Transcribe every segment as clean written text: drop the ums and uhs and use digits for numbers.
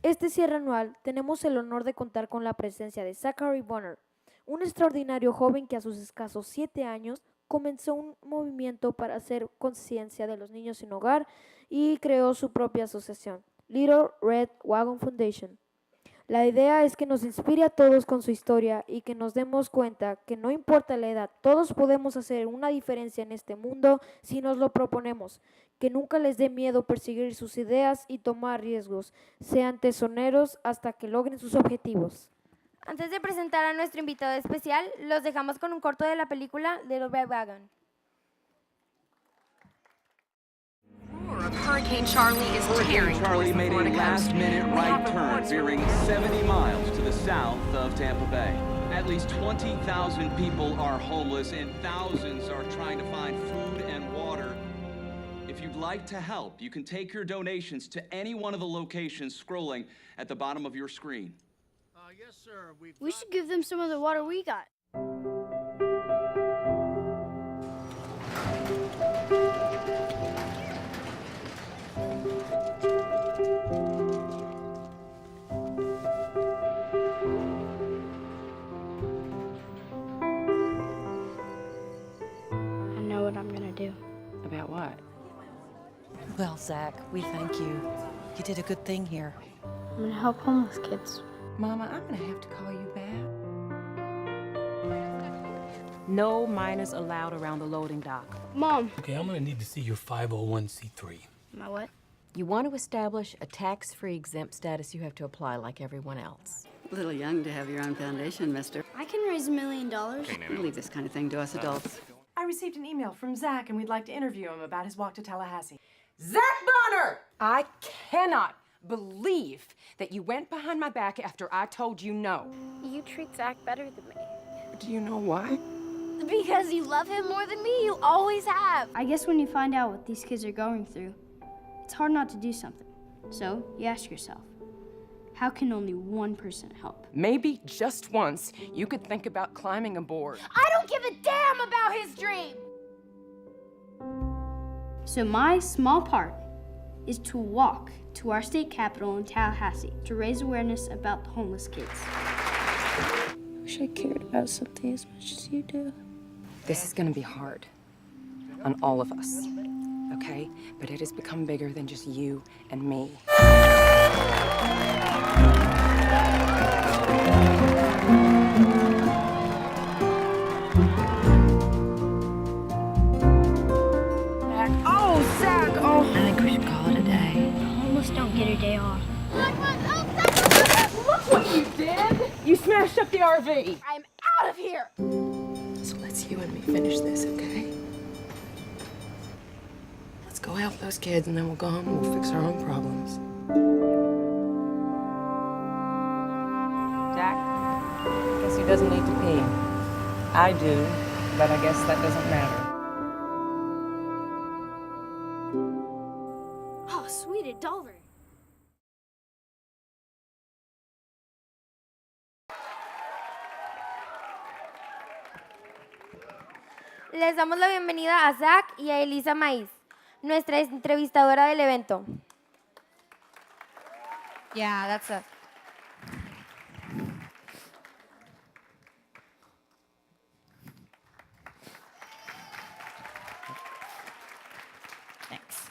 Este cierre anual tenemos el honor de contar con la presencia de Zachary, un extraordinario joven que a sus escasos 7 años comenzó un movimiento para hacer conciencia de los niños sin hogar y creó su propia asociación, Little Red Wagon Foundation. La idea es que nos inspire a todos con su historia y que nos demos cuenta que no importa la edad, todos podemos hacer una diferencia en este mundo si nos lo proponemos. Que nunca les dé miedo perseguir sus ideas y tomar riesgos. Sean tesoneros hasta que logren sus objetivos. Antes de presentar a nuestro invitado especial, los dejamos con un corto de la película Little Red Wagon. Hurricane Charlie is tearing. Hurricane Charlie made a last-minute right turn, veering 70 miles to the south of Tampa Bay. At least 20,000 people are homeless and thousands are trying to find food and water. If you'd like to help, you can take your donations to any one of the locations scrolling at the bottom of your screen. Yes, sir. We should give them some of the water we got. I know what I'm gonna do. About what? Well, Zach, we thank you. You did a good thing here. I'm gonna help homeless kids. Mama, I'm gonna have to call you back. No minors allowed around the loading dock. Mom. Okay, I'm gonna need to see your 501c3. My what? You want to establish a tax-free exempt status, you have to apply like everyone else. A little young to have your own foundation, mister. I can raise $1 million. You leave this kind of thing to us adults. I received an email from Zach, and we'd like to interview him about his walk to Tallahassee. Zach Bonner! I cannot believe that you went behind my back after I told you no. You treat Zach better than me. Do you know why? Because you love him more than me. You always have. I guess when you find out what these kids are going through, it's hard not to do something. So you ask yourself, how can only one person help? Maybe just once you could think about climbing aboard. I don't give a damn about his dream! So my small part is to walk to our state capitol in Tallahassee to raise awareness about the homeless kids. I wish I cared about something as much as you do. This is gonna be hard on all of us, okay? But it has become bigger than just you and me. I think we should call it a day. Homeless don't get a day off. Look what you did! You smashed up the RV! I'm out of here! So let's you and me finish this, okay? Let's go help those kids and then we'll go home and we'll fix our own problems. Jack, guess he doesn't need to pee. I do, but I guess that doesn't matter. Oh, sweet $1. Les damos la bienvenida a Zach y a Elisa Maíz, nuestra entrevistadora del evento. Yeah, that's it. Thanks.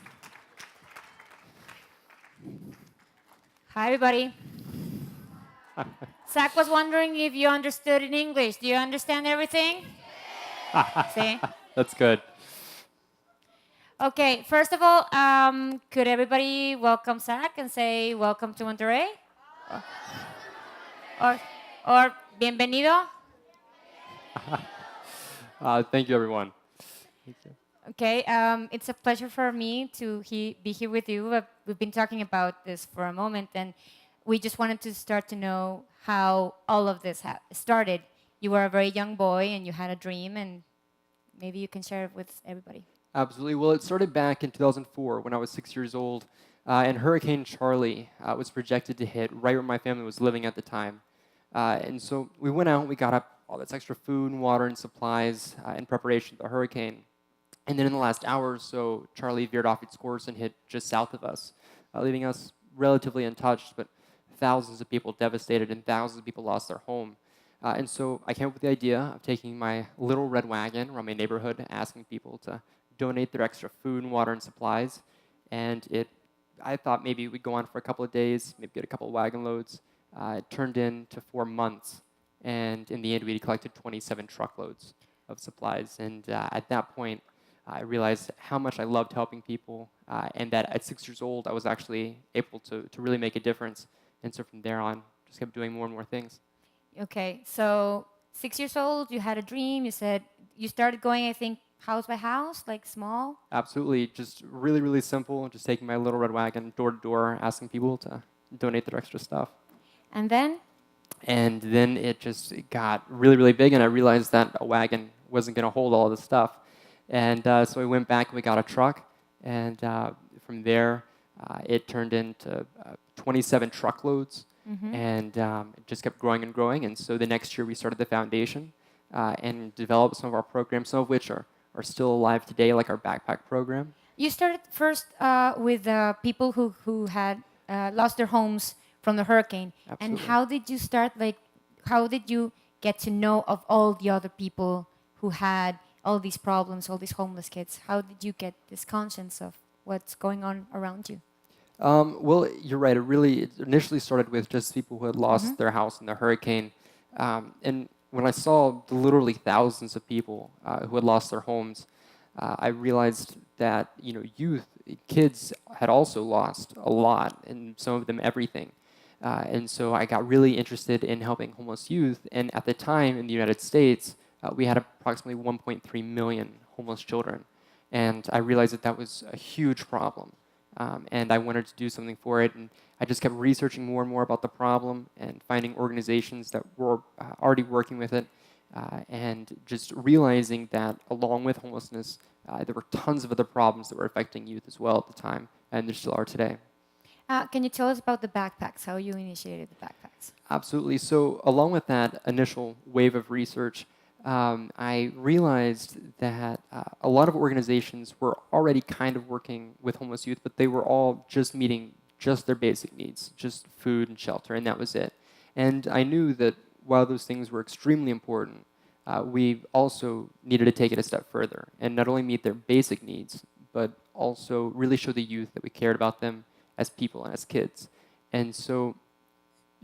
Hi, everybody. Zach was wondering if you understood in English. Do you understand everything? See? That's good. Okay, first of all, could everybody welcome Zach and say welcome to Monterrey? Or bienvenido? Thank you, everyone. Thank you. Okay, it's a pleasure for me to be here with you. We've been talking about this for a moment, and we just wanted to start to know how all of this started. You were a very young boy, and you had a dream, and maybe you can share it with everybody. Absolutely. Well, it started back in 2004 when I was 6 years old, and Hurricane Charlie was projected to hit right where my family was living at the time. And so we went out, we got up all this extra food and water and supplies in preparation for the hurricane. And then in the last hour or so, Charlie veered off its course and hit just south of us, leaving us relatively untouched. But thousands of people devastated and thousands of people lost their home. And so I came up with the idea of taking my little red wagon around my neighborhood, asking people to donate their extra food and water and supplies. And I thought maybe we'd go on for a couple of days, maybe get a couple of wagon loads. It turned into 4 months. And in the end, we collected 27 truckloads of supplies. And at that point, I realized how much I loved helping people, and that at 6 years old, I was actually able to really make a difference. And so from there on, just kept doing more and more things. Okay, so 6 years old, you had a dream. You said you started going, I think, house by house, like small. Absolutely, just really, really simple. Just taking my little red wagon door to door, asking people to donate their extra stuff. And then? And then it got really, really big, and I realized that a wagon wasn't going to hold all this stuff. And so we went back and we got a truck, and from there, it turned into 27 truckloads. Mm-hmm. And it just kept growing and growing. And so the next year we started the foundation and developed some of our programs, some of which are still alive today, like our backpack program. You started first with people who had lost their homes from the hurricane. Absolutely. And how did you start, how did you get to know of all the other people who had all these problems, all these homeless kids? How did you get this conscience of what's going on around you? Well, you're right. It initially started with just people who had lost their house in the hurricane. And when I saw the literally thousands of people who had lost their homes, I realized that youth, kids had also lost a lot, and some of them everything. And so I got really interested in helping homeless youth. And at the time in the United States, we had approximately 1.3 million homeless children. And I realized that was a huge problem. And I wanted to do something for it, and I just kept researching more and more about the problem and finding organizations that were already working with it, and just realizing that along with homelessness, there were tons of other problems that were affecting youth as well at the time, and there still are today. Can you tell us about the backpacks, how you initiated the backpacks? Absolutely. So along with that initial wave of research, I realized that a lot of organizations were already kind of working with homeless youth, but they were all just meeting just their basic needs, just food and shelter, and that was it. And I knew that while those things were extremely important, we also needed to take it a step further and not only meet their basic needs, but also really show the youth that we cared about them as people and as kids. And so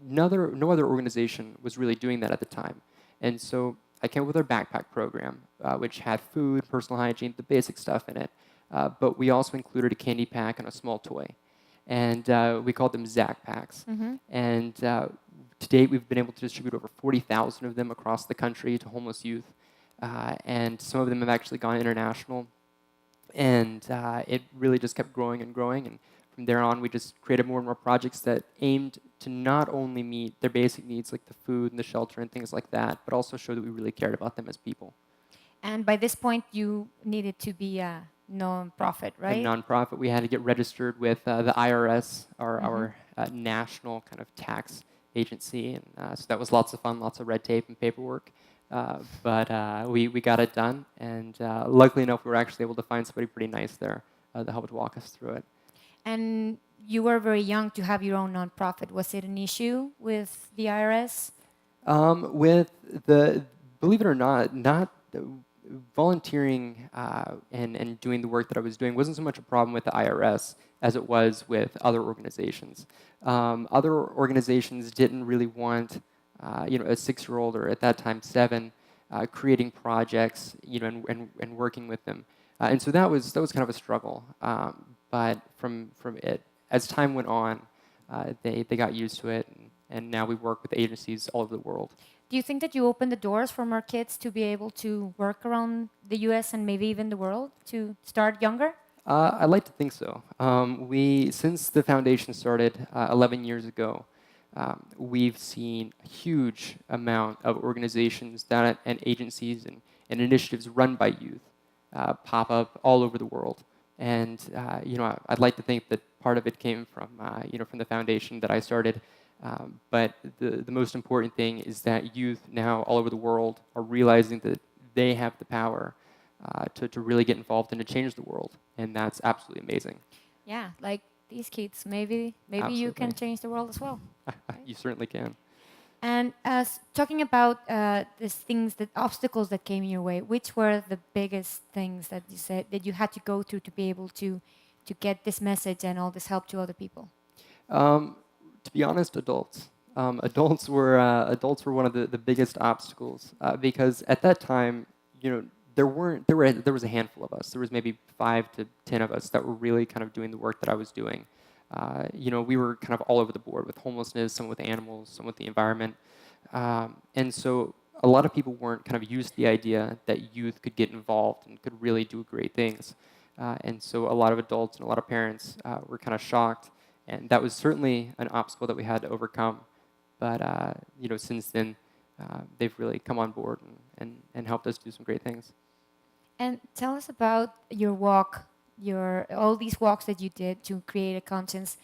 no other organization was really doing that at the time. And so I came up with our backpack program, which had food, personal hygiene, the basic stuff in it. But we also included a candy pack and a small toy. And we called them Zach packs. Mm-hmm. And to date, we've been able to distribute over 40,000 of them across the country to homeless youth. And some of them have actually gone international. And it really just kept growing and growing. And from there on, we just created more and more projects that aimed to not only meet their basic needs, like the food and the shelter and things like that, but also show that we really cared about them as people. And by this point, you needed to be a non-profit, right? A non-profit. We had to get registered with the IRS, our national kind of tax agency. And so that was lots of fun, lots of red tape and paperwork. But we got it done. And luckily enough, we were actually able to find somebody pretty nice there that helped walk us through it. And you were very young to have your own nonprofit. Was it an issue with the IRS? Believe it or not volunteering and doing the work that I was doing wasn't so much a problem with the IRS as it was with other organizations. Other organizations didn't really want, a 6-year-old or at that time 7, creating projects, and working with them. And so that was kind of a struggle. But from it, as time went on, they got used to it, and now we work with agencies all over the world. Do you think that you opened the doors for more kids to be able to work around the U.S. and maybe even the world, to start younger? I'd like to think so. Since the foundation started 11 years ago, we've seen a huge amount of organizations and agencies and initiatives run by youth pop up all over the world. And I'd like to think that part of it came from from the foundation that I started. But the most important thing is that youth now all over the world are realizing that they have the power to really get involved and to change the world, and that's absolutely amazing. Yeah, like these kids. Maybe you can Absolutely. change the world as well. You certainly can. And talking about these things, the obstacles that came your way, which were the biggest things that you said that you had to go through to be able to get this message and all this help to other people? To be honest, adults. Adults were one of the biggest obstacles because at that time, there was a handful of us. There was maybe 5 to 10 of us that were really kind of doing the work that I was doing. We were kind of all over the board with homelessness, some with animals, some with the environment, and so a lot of people weren't kind of used to the idea that youth could get involved and could really do great things. And so a lot of adults and a lot of parents were kind of shocked, and that was certainly an obstacle that we had to overcome. But since then, they've really come on board and helped us do some great things. And tell us about your walk, all these walks that you did to create a conscience.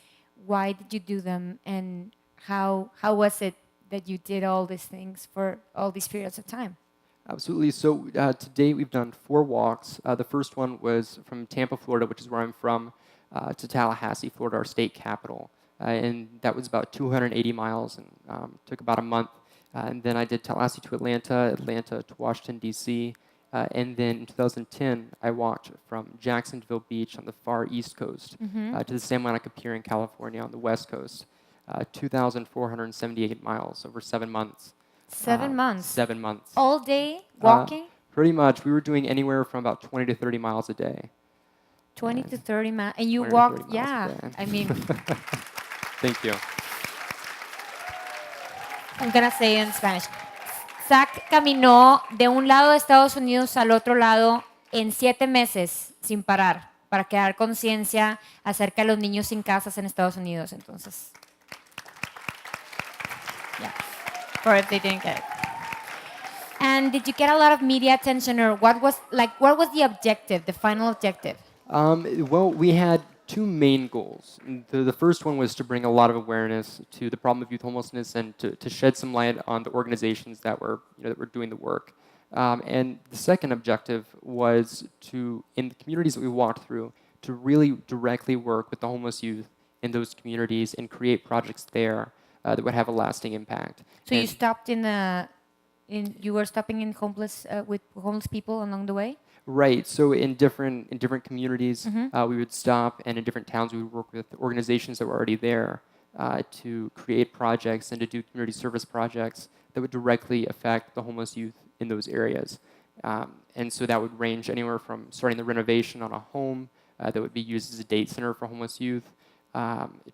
Why did you do them, and how was it that you did all these things for all these periods of time? Absolutely. So to date, we've done 4 walks. The first one was from Tampa, Florida, which is where I'm from, to Tallahassee, Florida, our state capital. And that was about 280 miles and took about a month. And then I did Tallahassee to Atlanta, Atlanta to Washington, D.C. And then in 2010, I walked from Jacksonville Beach on the far east coast to the Santa Monica Pier in California on the west coast. 2,478 miles over 7 months. 7 months? 7 months. All day walking? Pretty much. We were doing anywhere from about 20 to 30 miles a day. 20 to 30 miles. And you walked, yeah. I mean... Thank you. I'm going to say it in Spanish. Zach caminó de un lado de Estados Unidos al otro lado en 7 meses sin parar para crear conciencia acerca de los niños sin casas en Estados Unidos. Entonces, yeah, for if they didn't get it. And did you get a lot of media attention, or what was the objective, the final objective? Well, we had 2 main goals. The first one was to bring a lot of awareness to the problem of youth homelessness and to shed some light on the organizations that were doing the work. And the second objective was to, in the communities that we walked through, to really directly work with the homeless youth in those communities and create projects there that would have a lasting impact. So you stopped you were stopping in with homeless people along the way? Right. So in different communities, we would stop, and in different towns, we would work with organizations that were already there to create projects and to do community service projects that would directly affect the homeless youth in those areas. And so that would range anywhere from starting the renovation on a home that would be used as a day center for homeless youth,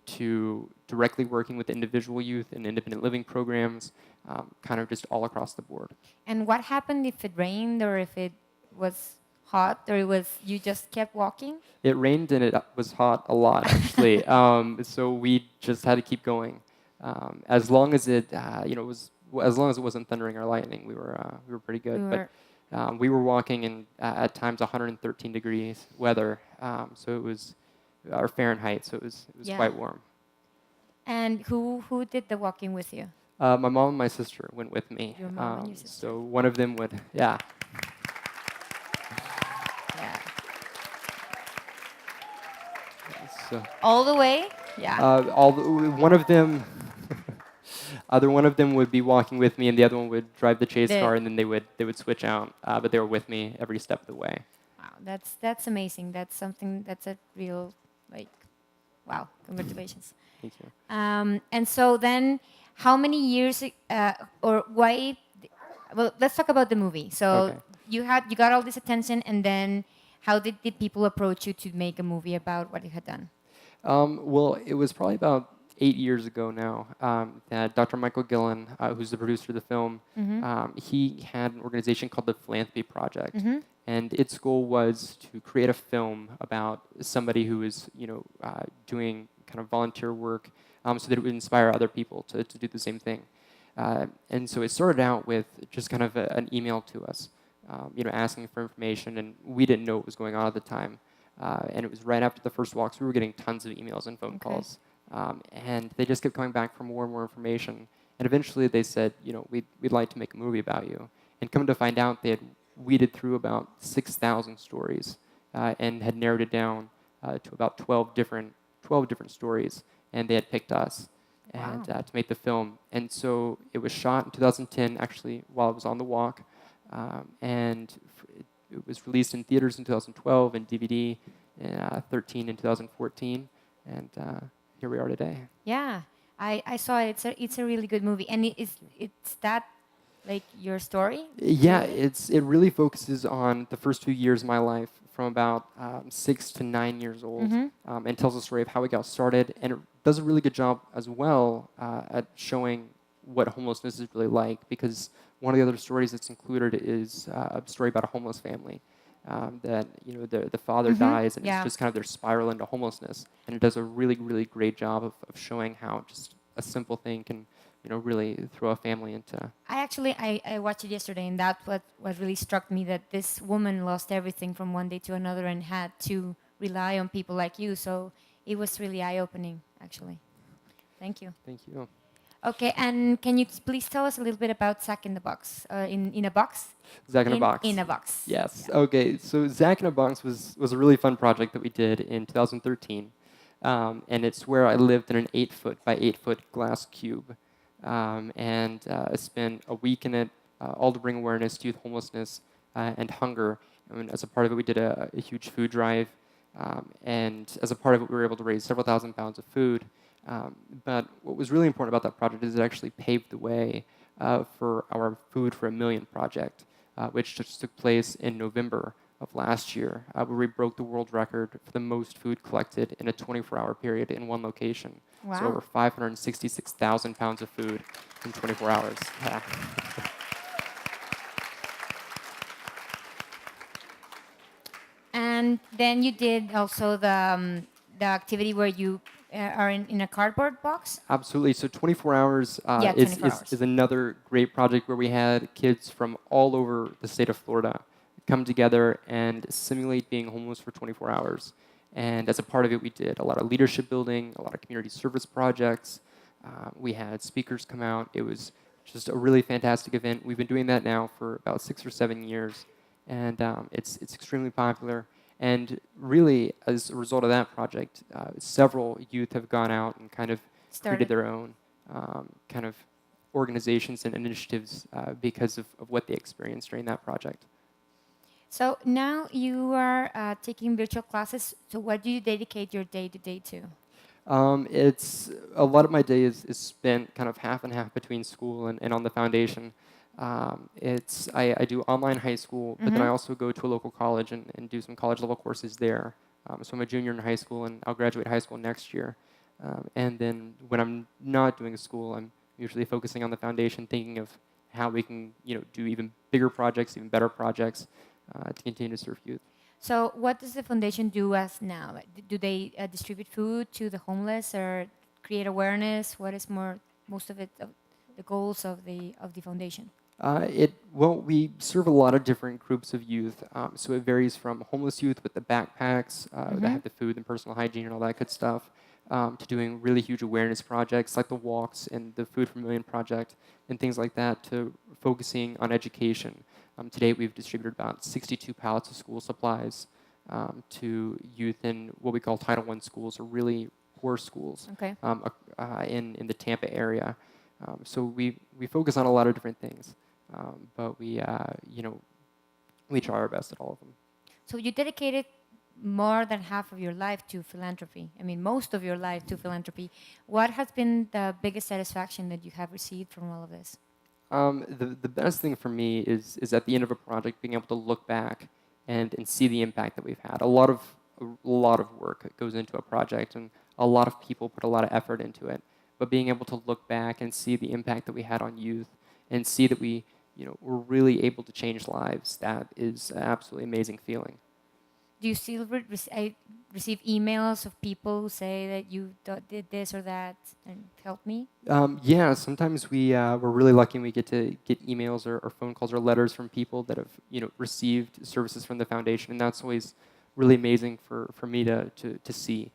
to directly working with individual youth in independent living programs, kind of just all across the board. And what happened if it rained, or if it was hot, or you just kept walking? It rained and it was hot a lot, actually. So we just had to keep going. As long as it wasn't thundering or lightning, we were pretty good. But we were walking in at times 113 degrees weather. So it was our Fahrenheit. So it was quite warm. And who did the walking with you? My mom and my sister went with me. Your mom and your sister. So one of them would, yeah. So, all the way? Yeah. One of them, either one of them would be walking with me, and the other one would drive the chase car, and then they would switch out. But they were with me every step of the way. Wow, that's amazing. That's a real, wow, congratulations. Thank you. And so then, how many years, or why? Well, let's talk about the movie. So Okay. you got all this attention, and then how did people approach you to make a movie about what you had done? Well, it was probably about 8 years ago now that Dr. Michael Gillen, who's the producer of the film, he had an organization called the Philanthropy Project, and its goal was to create a film about somebody who is, doing kind of volunteer work, so that it would inspire other people to do the same thing. And so it started out with just kind of an email to us, asking for information, and we didn't know what was going on at the time. And it was right after the first walks. We were getting tons of emails and phone calls. And they just kept coming back for more and more information. And eventually they said, we'd like to make a movie about you. And come to find out, they had weeded through about 6,000 stories and had narrowed it down to about 12 12 different stories, and they had picked us and Wow. to make the film. And so it was shot in 2010, actually, while I was on the walk, and it was released in theaters in 2012 and DVD in 13 in 2014, and here we are today. Yeah, I saw it. It's a really good movie, and it's that like your story. Yeah, it really focuses on the first few years of my life, from about 6 to 9 years old, and tells the story of how we got started. And it does a really good job as well at showing what homelessness is really like, because one of the other stories that's included is a story about a homeless family. That the father dies, and it's just kind of their spiral into homelessness. And it does a really, really great job of showing how just a simple thing can really throw a family into. I watched it yesterday, and that's what really struck me, that this woman lost everything from one day to another and had to rely on people like you. So it was really eye-opening, actually. Thank you. Thank you. Okay, and can you please tell us a little bit about Zach in the Box? In a box? Zach in a Box. In a Box. Yes. Yeah. Okay. So Zach in a Box was a really fun project that we did in 2013, and it's where I lived in an 8-foot by 8-foot glass cube, and I spent a week in it, all to bring awareness to youth homelessness and hunger. And as a part of it, we did a huge food drive, and as a part of it, we were able to raise several thousand pounds of food. But what was really important about that project is it actually paved the way for our Food for a Million project, which just took place in November of last year, where we broke the world record for the most food collected in a 24-hour period in one location. Wow. So over 566,000 pounds of food in 24 hours. Yeah. And then you did also the activity where you are in a cardboard box. Absolutely. So 24 hours, 24 hours. is another great project where we had kids from all over the state of Florida come together and simulate being homeless for 24 hours. And as a part of it, we did a lot of leadership building, a lot of community service projects. We had speakers come out. It was just a really fantastic event. We've been doing that now for about 6 or 7 years, and it's extremely popular. And really, as a result of that project, several youth have gone out and kind of created their own kind of organizations and initiatives because of what they experienced during that project. So now you are taking virtual classes. So what do you dedicate your day-to-day to? It's a lot of my day is spent kind of half and half between school and on the foundation. I do online high school, but then I also go to a local college and do some college level courses there. So I'm a junior in high school, and I'll graduate high school next year. And then when I'm not doing school, I'm usually focusing on the foundation, thinking of how we can do even bigger projects, even better projects to continue to serve youth. So what does the foundation do as now? Do they distribute food to the homeless or create awareness? What is most of it, the goals of the foundation? We serve a lot of different groups of youth. So it varies from homeless youth with the backpacks that have the food and personal hygiene and all that good stuff, to doing really huge awareness projects like the walks and the Food for a Million project and things like that, to focusing on education. To date, we've distributed about 62 pallets of school supplies to youth in what we call Title I schools, or really poor schools, in the Tampa area. So we focus on a lot of different things, but we try our best at all of them. So you dedicated more than half of your life to philanthropy. I mean, most of your life to philanthropy. What has been the biggest satisfaction that you have received from all of this? The best thing for me is at the end of a project being able to look back and see the impact that we've had. A lot of work goes into a project, and a lot of people put a lot of effort into it. But being able to look back and see the impact that we had on youth, and see that we were really able to change lives, that is an absolutely amazing feeling. Do you still receive emails of people who say that you did this or that and helped me? Yeah, sometimes we're really lucky and we get to get emails or phone calls or letters from people that have received services from the foundation, and that's always really amazing for me to see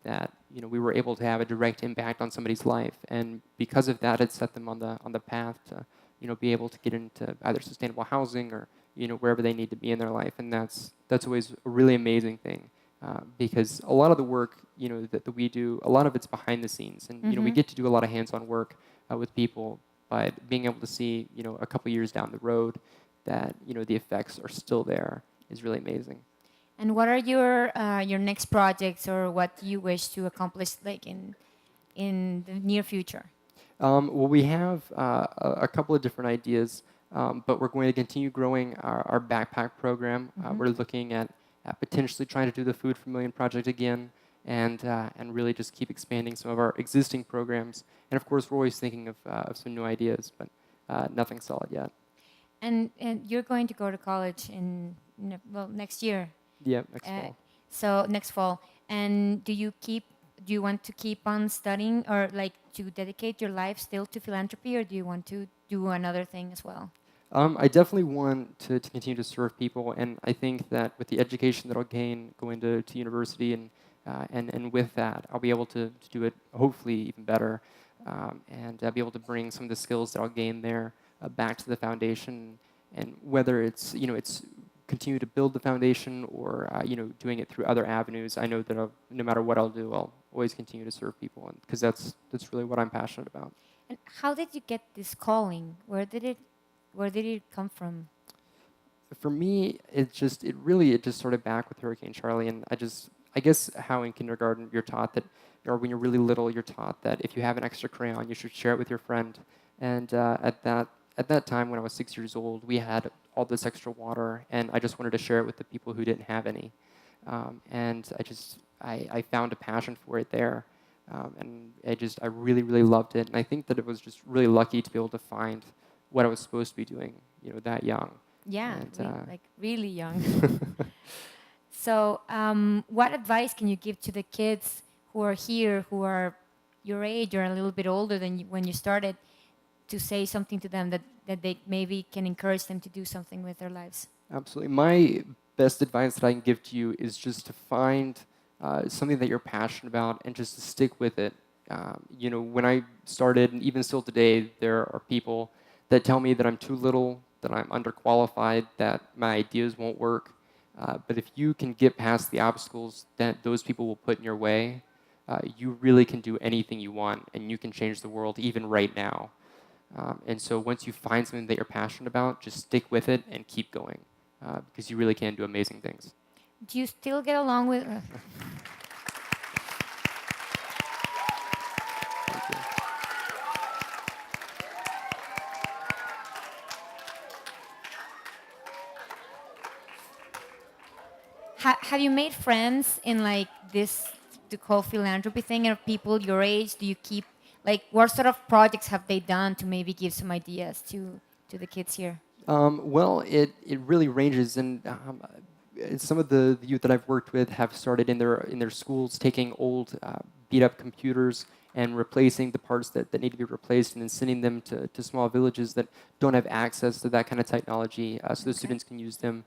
that we were able to have a direct impact on somebody's life, and because of that, it set them on the path to be able to get into either sustainable housing or wherever they need to be in their life, and that's always a really amazing thing because a lot of the work, that we do, a lot of it's behind the scenes, and we get to do a lot of hands-on work with people. But being able to see, a couple years down the road, that the effects are still there is really amazing. And what are your next projects, or what do you wish to accomplish, like in the near future? Well, we have a couple of different ideas, but we're going to continue growing our backpack program. We're looking at potentially trying to do the Food for a Million project again, and really just keep expanding some of our existing programs. And of course, we're always thinking of some new ideas, but nothing solid yet. And you're going to go to college next year. Yeah, next fall. So next fall. And do you want to keep on studying, or like to dedicate your life still to philanthropy, or do you want to do another thing as well? I definitely want to continue to serve people, and I think that with the education that I'll gain going to university, and with that, I'll be able to do it hopefully even better, and I'll be able to bring some of the skills that I'll gain there back to the foundation, and whether it's continue to build the foundation, or doing it through other avenues. I know that no matter what I'll do, I'll always continue to serve people, because that's really what I'm passionate about. And how did you get this calling? Where did it come from? For me, it just started back with Hurricane Charlie, and I guess how in kindergarten you're taught that, or when you're really little, you're taught that if you have an extra crayon, you should share it with your friend. And at that time, when I was 6 years old, we had all this extra water, and I just wanted to share it with the people who didn't have any. And I found a passion for it there, and I really, really loved it. And I think that it was just really lucky to be able to find what I was supposed to be doing, that young. Yeah, like really young. So, what advice can you give to the kids who are here, who are your age or a little bit older than when you started, to say something to them that they maybe can encourage them to do something with their lives? Absolutely. My best advice that I can give to you is just to find something that you're passionate about and just to stick with it. When I started, and even still today, there are people that tell me that I'm too little, that I'm underqualified, that my ideas won't work. But if you can get past the obstacles that those people will put in your way, you really can do anything you want, and you can change the world even right now. And so once you find something that you're passionate about, just stick with it and keep going, because you really can do amazing things. Do you still get along with... Have you made friends in like this, to call philanthropy thing, or people your age? Do you keep, like, what sort of projects have they done to maybe give some ideas to the kids here? Well, it really ranges, and some of the youth that I've worked with have started in their schools taking old beat up computers and replacing the parts that need to be replaced, and then sending them to small villages that don't have access to that kind of technology, so the students can use them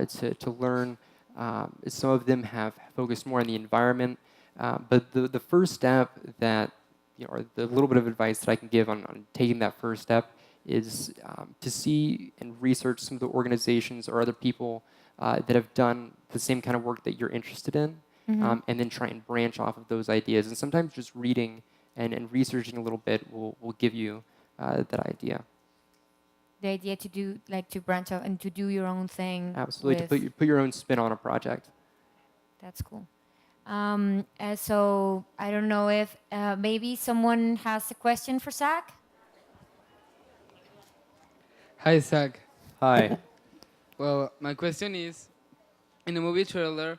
to learn. Some of them have focused more on the environment, but the first step that, or the little bit of advice that I can give on taking that first step is to see and research some of the organizations or other people that have done the same kind of work that you're interested in, and then try and branch off of those ideas. And sometimes just reading and researching a little bit will give you that idea. The idea to do, like, to branch out and to do your own thing. Absolutely, to put your own spin on a project. That's cool. So I don't know if maybe someone has a question for Zach. Hi, Zach. Hi. Well, my question is, in the movie trailer,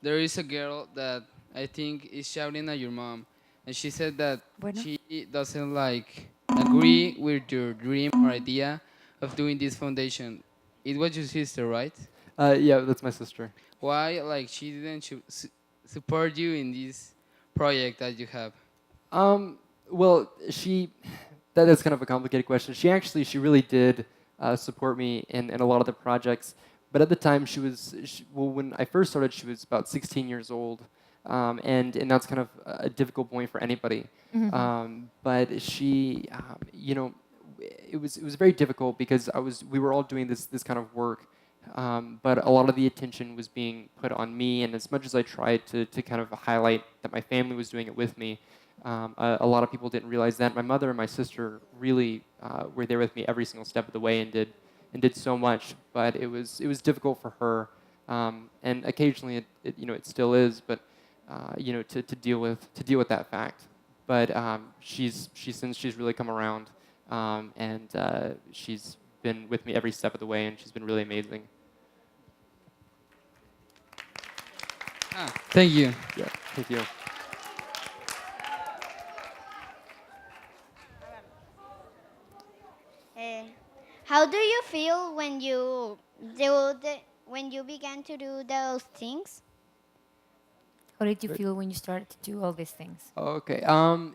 there is a girl that I think is shouting at your mom, and she said that she doesn't like agree with your dream or idea of doing this foundation. It was your sister, right? Yeah, that's my sister. Why, like, she didn't support you in this project that you have? Well, that's kind of a complicated question. She really did support me in a lot of the projects. But at the time, when I first started, she was about 16 years old. And that's kind of a difficult point for anybody. But she, it was very difficult because we were all doing this kind of work but a lot of the attention was being put on me, and as much as I tried to kind of highlight that my family was doing it with me, a lot of people didn't realize that. My mother and my sister really were there with me every single step of the way and did so much, but it was difficult for her, and occasionally it still is, but to deal with that fact. But she's really come around, and she's been with me every step of the way, and she's been really amazing. Thank you. Yeah, thank you. How do you feel when you began to do those things? How did you feel when you started to do all these things? Okay.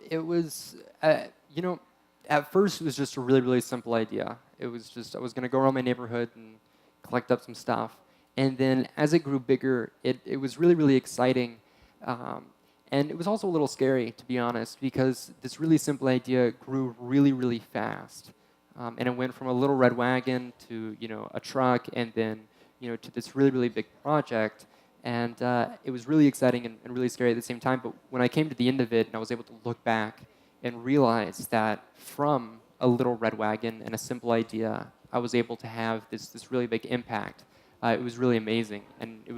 It was, at first it was just a really, really simple idea. It was just I was going to go around my neighborhood and collect up some stuff. And then as it grew bigger, it was really, really exciting. And it was also a little scary, to be honest, because this really simple idea grew really, really fast. And it went from a little red wagon to, a truck, and then, to this really, really big project. And it was really exciting and really scary at the same time. But when I came to the end of it and I was able to look back and realize that from a little red wagon and a simple idea, I was able to have this really big impact. It was really amazing, and it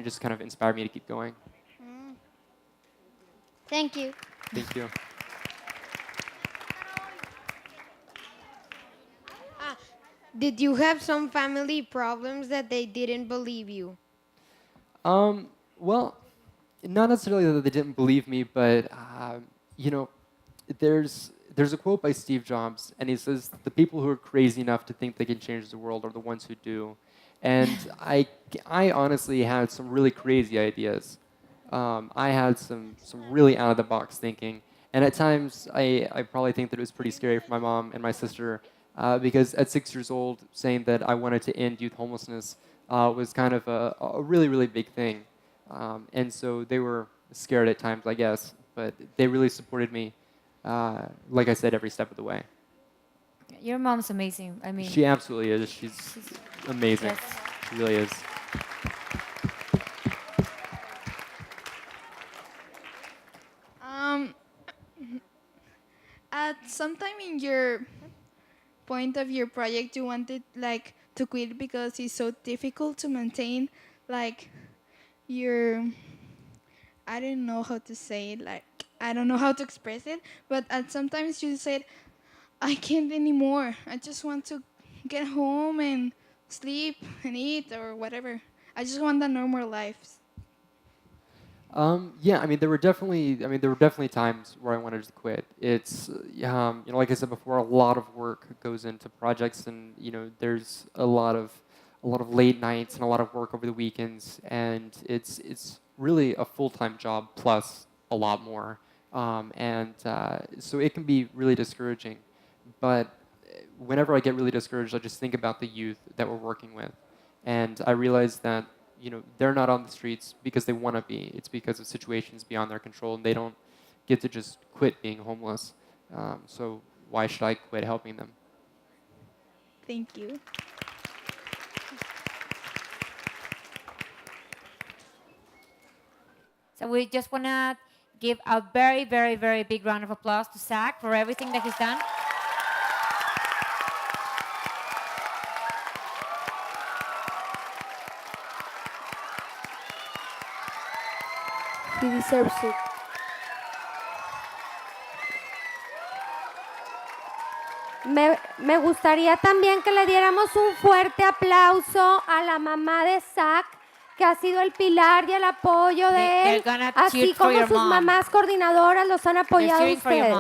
just kind of inspired me to keep going. Thank you. Thank you. Did you have some family problems that they didn't believe you? Well, not necessarily that they didn't believe me, but there's a quote by Steve Jobs, and he says, "The people who are crazy enough to think they can change the world are the ones who do." And I honestly had some really crazy ideas. I had some really out of the box thinking, and at times I probably think that it was pretty scary for my mom and my sister, because at 6 years old, saying that I wanted to end youth homelessness was kind of a really, really big thing. And so they were scared at times, I guess, but they really supported me, like I said, every step of the way. Your mom's amazing. I mean, she absolutely is. She's amazing. Yes. She really is. At some time in your point of your project, you wanted to quit because it's so difficult to maintain your, I don't know how to say it, I don't know how to express it, but at sometimes you said, I can't anymore. I just want to get home and sleep and eat or whatever. I just want a normal life. Yeah, there were definitely times where I wanted to quit. It's, like I said before, a lot of work goes into projects, and there's a lot of late nights and a lot of work over the weekends, and it's really a full-time job plus a lot more, so it can be really discouraging. But whenever I get really discouraged, I just think about the youth that we're working with, and I realize that they're not on the streets because they want to be. It's because of situations beyond their control, and they don't get to just quit being homeless. So why should I quit helping them? Thank you. so we just want to give a very, very, very big round of applause to Zach for everything that he's done. He deserves it. Me gustaría también que le diéramos un fuerte aplauso a la mamá de Zach, que ha sido el pilar y el apoyo de él, así como sus mamás coordinadoras los han apoyado ustedes.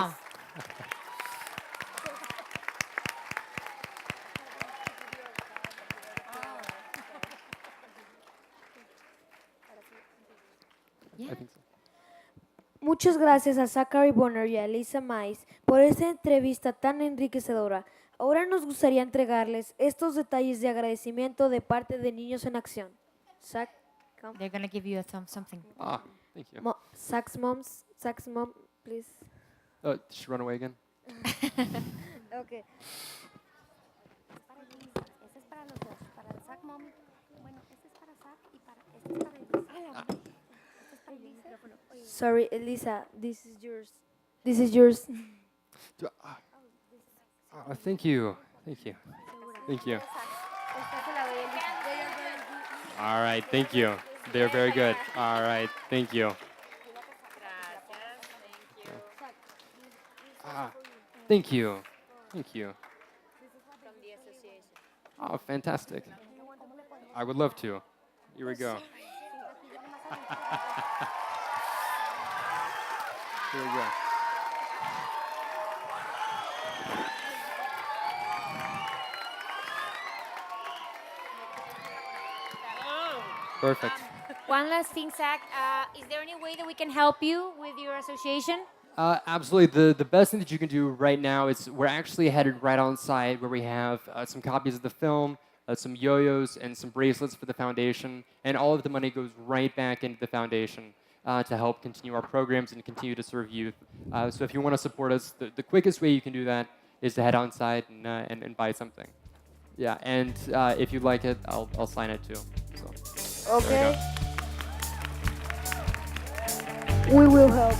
Muchas gracias a Zachary Bonner y a Elisa Maiz por esta entrevista tan enriquecedora. Ahora nos gustaría entregarles estos detalles de agradecimiento de parte de Niños en Acción. Zach, come. They're going to give you something. Thank you. Zach's mom, please. Oh, did she run away again? Okay. Ese es para los dos, para Zach Sorry, Elisa, this is yours. This is yours. Thank you. Thank you. Thank you. All right, thank you. They're very good. All right, thank you. Thank you. Thank you. Oh, fantastic. I would love to. Here we go. Here we go. Perfect. One last thing, Zach. Is there any way that we can help you with your association? Absolutely. The best thing that you can do right now is we're actually headed right on site where we have some copies of the film, some yo-yos, and some bracelets for the foundation. And all of the money goes right back into the foundation to help continue our programs and continue to serve youth. So if you want to support us, the quickest way you can do that is to head on site and buy something. Yeah, and if you'd like it, I'll sign it too. So, Okay. We will help.